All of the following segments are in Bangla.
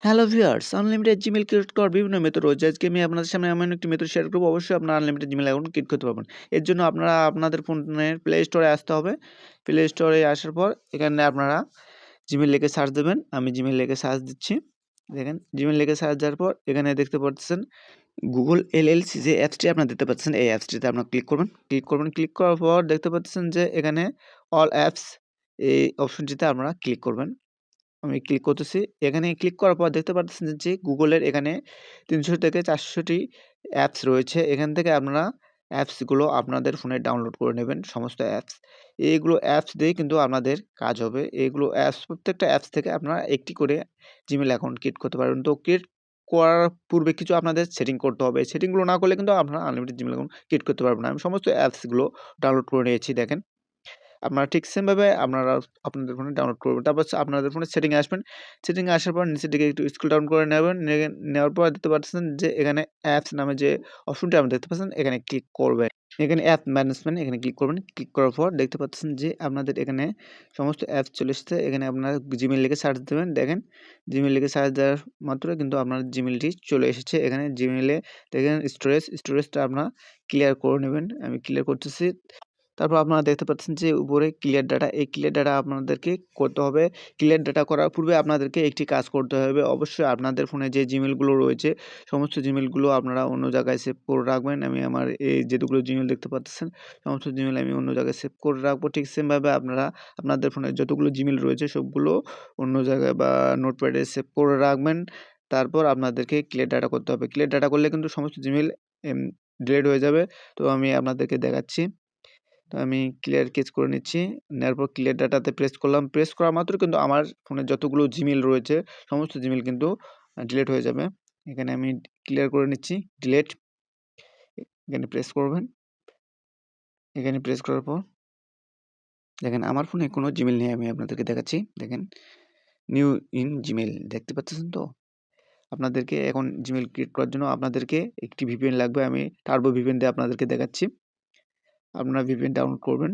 Hello viewers, unlimited Gmail create করার বিভিন্ন মেথড রয়েছে। আজকে আমি আপনাদের সামনে এমন একটি মেথড শেয়ার করব। অবশ্যই আপনারা আনলিমিটেড জিমেইল অ্যাকাউন্ট ক্রিয়েট করতে পারবেন। এর জন্য আপনারা আপনাদের ফোনের প্লে স্টোরে আসতে হবে। প্লে স্টোরে আসার পর এখানে আপনারা জিমেইল লিখে সার্চ দেবেন। আমি জিমেইল লিখে সার্চ দিচ্ছি। দেখেন জিমেইল লিখে সার্চ দেওয়ার পর এখানে দেখতে পাচ্ছেন গুগল এলএলসি যে অ্যাপসটি আপনারা দেখতে পাচ্ছেন, এই অ্যাপসটিতে আপনারা ক্লিক করবেন। ক্লিক করার পর দেখতে পাচ্ছেন যে এখানে অল অ্যাপস এই অপশনটিতে আপনারা ক্লিক করবেন। আমি ক্লিক করতেছি। এখানে ক্লিক করার পর দেখতে পাচ্ছেন যে গুগলের এখানে ৩০০ থেকে ৪০০ টি অ্যাপস রয়েছে। এখান থেকে আপনারা অ্যাপসগুলো আপনাদের ফোনে ডাউনলোড করে নেবেন, সমস্ত অ্যাপস। এইগুলো অ্যাপস দিয়েই কিন্তু আপনাদের কাজ হবে। এইগুলো অ্যাপস প্রত্যেকটা অ্যাপস থেকে আপনারা একটি করে জিমেইল অ্যাকাউন্ট ক্রিয়েট করতে পারবেন। তো ক্রিয়েট করার পূর্বে কিছু আপনাদের সেটিং করতে হবে। সেটিংগুলো না করলে কিন্তু আপনারা আনলিমিটেড জিমেইল অ্যাকাউন্ট ক্রিয়েট করতে পারবেন না। আমি সমস্ত অ্যাপসগুলো ডাউনলোড করে নিয়েছি, দেখেন। আপনারা ঠিক সেমভাবে আপনারা আপনাদের ফোনে ডাউনলোড করবেন। তারপর হচ্ছে আপনাদের ফোনে সেটিংয়ে আসবেন। সেটিংয়ে আসার পর নিচের দিকে একটু স্ক্রল ডাউন করে নেবেন। নেওয়ার পর দেখতে পাচ্ছেন যে এখানে অ্যাপস নামে যে অপশনটি আপনি দেখতে পাচ্ছেন, এখানে ক্লিক করবেন। এখানে অ্যাপ ম্যানেজমেন্ট এখানে ক্লিক করবেন। ক্লিক করার পর দেখতে পাচ্ছেন যে আপনাদের এখানে সমস্ত অ্যাপস চলে এসেছে। এখানে আপনারা জিমেইল লিখে সার্চ দেবেন। দেখেন জিমেইল লিখে সার্চ দেওয়ার মাত্রই কিন্তু আপনার জিমেইলটি চলে এসেছে। এখানে জিমেইলে দেখেন স্টোরেজটা আপনারা ক্লিয়ার করে নেবেন। আমি ক্লিয়ার করতেছি। তারপর আপনারা দেখতে পাচ্ছেন যে উপরে ক্লিয়ার ডাটা, এই ক্লিয়ার ডাটা আপনাদেরকে করতে হবে। ক্লিয়ার ডাটা করার পূর্বে আপনাদেরকে একটি কাজ করতে হবে। অবশ্যই আপনাদের ফোনে যে জিমেইলগুলো রয়েছে, সমস্ত জিমেইলগুলো আপনারা অন্য জায়গায় সেভ করে রাখবেন। আমি আমার এই যেগুলো জিমেইল দেখতে পাচ্ছেন, সমস্ত জিমেইল আমি অন্য জায়গায় সেভ করে রাখবো। ঠিক সেমভাবে আপনারা আপনাদের ফোনে যতগুলো জিমেইল রয়েছে সবগুলো অন্য জায়গায় বা নোটপ্যাডে সেভ করে রাখবেন। তারপর আপনাদেরকে ক্লিয়ার ডাটা করতে হবে। ক্লিয়ার ডাটা করলে কিন্তু সমস্ত জিমেইল ডিলিট হয়ে যাবে। তো আমি আপনাদেরকে দেখাচ্ছি। তো আমি ক্লিয়ার কেস করে নিচ্ছি। নেওয়ার পর ক্লিয়ার ডাটাতে প্রেস করলাম। প্রেস করা মাত্র কিন্তু আমার ফোনে যতগুলো জিমেইল রয়েছে সমস্ত জিমেইল কিন্তু ডিলিট হয়ে যাবে। এখানে আমি ক্লিয়ার করে নিচ্ছি। ডিলিট এখানে প্রেস করবেন। এখানে প্রেস করার পর দেখেন আমার ফোনে কোনো জিমেইল নেই। আমি আপনাদেরকে দেখাচ্ছি। দেখেন নিউ ইন জিমেইল দেখতে পাচ্ছেন তো? আপনাদেরকে এখন জিমেইল ক্রিয়েট করার জন্য আপনাদেরকে একটি VPN লাগবে। আমি টার্বো VPN দিয়ে আপনাদেরকে দেখাচ্ছি। আপনারা VPN ডাউনলোড করবেন।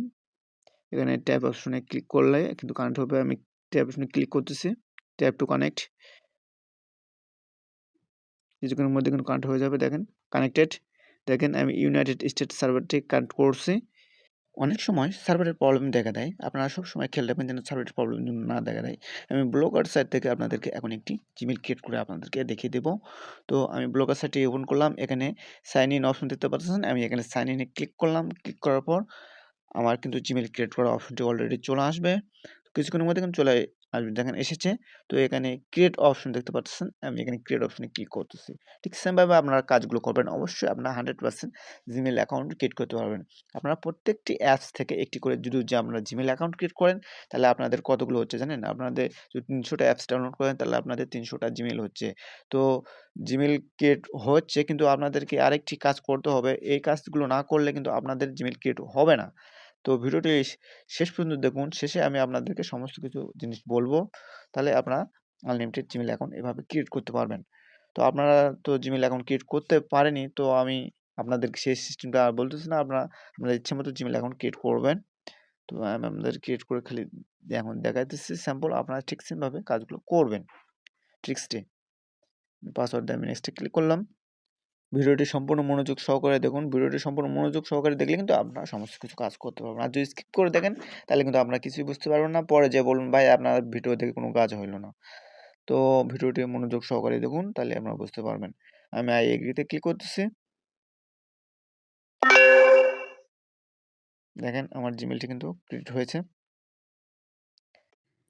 এখানে ট্যাব অপশনে ক্লিক করলে কিন্তু কানেক্ট হবে। আমি ট্যাব অপশনে ক্লিক করতেছি। Tab to connect. কিছুক্ষণের মধ্যে কিন্তু কানেক্ট হয়ে যাবে। দেখেন কানেক্টেড। দেখেন আমি ইউনাইটেড স্টেটস সার্ভারটি কানেক্ট করছি। অনেক সময় সার্ভারের প্রবলেম দেখা দেয়। আপনারা সবসময় খেয়াল রাখবেন যেন সার্ভারের প্রবলেম যেন না দেখা দেয়। আমি ব্লগার সাইট থেকে আপনাদেরকে এখন একটি জিমেইল ক্রিয়েট করে আপনাদেরকে দেখিয়ে দেব। তো আমি ব্লগার সাইটটি ওপেন করলাম। এখানে সাইন ইন অপশন দেখতে পাচ্ছেন। আমি এখানে সাইন ইনে ক্লিক করলাম। ক্লিক করার পর আমার কিন্তু জিমেইল ক্রিয়েট করা অপশনটি অলরেডি চলে আসবে। কিছুক্ষণের মধ্যে কিন্তু চলে আসবে। দেখেন এসেছে। তো এখানে ক্রিয়েট অপশন দেখতে পাচ্ছেন। আমি এখানে ক্রিয়েট অপশনে ক্লিক করতেছি। ঠিক সেমভাবে আপনারা কাজগুলো করবেন। অবশ্যই আপনারা 100% জিমেইল অ্যাকাউন্ট ক্রিয়েট করতে পারবেন। আপনারা প্রত্যেকটি অ্যাপস থেকে একটি করে যদি আপনারা জিমেইল অ্যাকাউন্ট ক্রিয়েট করেন, তাহলে আপনাদের কতগুলো হচ্ছে জানেন? আপনাদের যদি ৩০০ টা অ্যাপস ডাউনলোড করেন, তাহলে আপনাদের ৩০০ টা জিমেইল হচ্ছে। তো জিমেইল ক্রিয়েট হচ্ছে, কিন্তু আপনাদেরকে আরেকটি কাজ করতে হবে। এই কাজগুলো না করলে কিন্তু আপনাদের জিমেইল ক্রিয়েট হবে না। তো ভিডিওটি শেষ পর্যন্ত দেখুন। শেষে আমি আপনাদেরকে সমস্ত কিছু জিনিস বলবো। তাহলে আপনারা আনলিমিটেড জিমেইল অ্যাকাউন্ট এভাবে ক্রিয়েট করতে পারবেন। তো আপনারা তো জিমেইল অ্যাকাউন্ট ক্রিয়েট করতে পারেননি। তো আমি আপনাদেরকে সেই সিস্টেমটা আর বলতেছি না। আপনারা আপনাদের ইচ্ছেমতো জিমেইল অ্যাকাউন্ট ক্রিয়েট করবেন। তো আমি আপনাদের ক্রিয়েট করে খালি এখন দেখাইতেছি স্যাম্পল। আপনারা ঠিক সেমভাবে কাজগুলো করবেন। ট্রিক্সটি পাসওয়ার্ড দিয়ে আমি নেক্সটে ক্লিক করলাম। ভিডিওটি সম্পূর্ণ মনোযোগ সহকারে দেখুন। ভিডিওটি সম্পূর্ণ মনোযোগ সহকারে দেখলে কিন্তু আপনারা সমস্ত কিছু কাজ করতে পারবেন। আর যদি স্কিপ করে দেখেন, তাহলে কিন্তু আপনারা কিছুই বুঝতে পারবেন না। পরে যেয়ে বলবেন, ভাই আপনার ভিডিও দেখে কোনো কাজ হইল না। তো ভিডিওটি মনোযোগ সহকারে দেখুন, তাহলে আপনারা বুঝতে পারবেন। আমি আই এগ্রিতে ক্লিক করতেছি। দেখেন আমার জিমেইলটি কিন্তু ক্রিয়েট হয়েছে।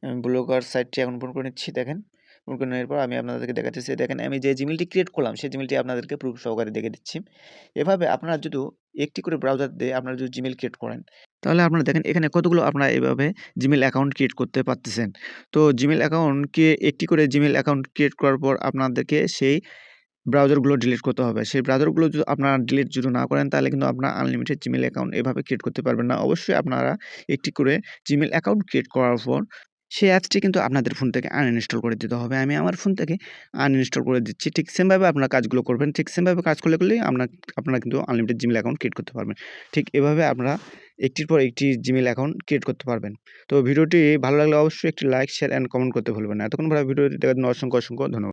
আমি ব্লগার সাইটটি এখন ওপেন করে নিচ্ছি। দেখেন ওপেন করে নেওয়ার পর আমি আপনাদেরকে দেখাচ্ছি। দেখেন আমি যে জিমেইলটি ক্রিয়েট করলাম, সেই জিমেইলটি আপনাদেরকে প্রুফ সহকারে দেখিয়ে দিচ্ছি। এভাবে আপনারা যদি একটি করে ব্রাউজার দিয়ে আপনারা যদি জিমেইল ক্রিয়েট করেন, তাহলে আপনারা দেখেন এখানে কতগুলো আপনারা এভাবে জিমেইল অ্যাকাউন্ট ক্রিয়েট করতে পারতেছেন। তো জিমেইল অ্যাকাউন্টকে একটি করে জিমেইল অ্যাকাউন্ট ক্রিয়েট করার পর আপনাদেরকে সেই ব্রাউজারগুলো ডিলিট করতে হবে। সেই ব্রাউজারগুলো যদি আপনারা ডিলিট যদি না করেন, তাহলে কিন্তু আপনারা আনলিমিটেড জিমেইল অ্যাকাউন্ট এভাবে ক্রিয়েট করতে পারবেন না। অবশ্যই আপনারা একটি করে জিমেইল অ্যাকাউন্ট ক্রিয়েট করার পর সেই অ্যাপসটি কিন্তু আপনাদের ফোন থেকে আনইনস্টল করে দিতে হবে। আমি আমার ফোন থেকে আনইনস্টল করে দিচ্ছি। ঠিক সেমভাবে আপনারা কাজগুলো করবেন। ঠিক সেমভাবে কাজ করলেই আপনারা কিন্তু আনলিমিটেড জিমেইল অ্যাকাউন্ট ক্রিয়েট করতে পারবেন। ঠিক এভাবে আপনারা একটির পর একটি জিমেইল অ্যাকাউন্ট ক্রিয়েট করতে পারবেন। তো ভিডিওটি ভালো লাগলে অবশ্যই একটি লাইক, শেয়ার অ্যান্ড কমেন্ট করতে ভুলবেন না। এতক্ষণ ভিডিওটি দেখার জন্য অসংখ্য ধন্যবাদ।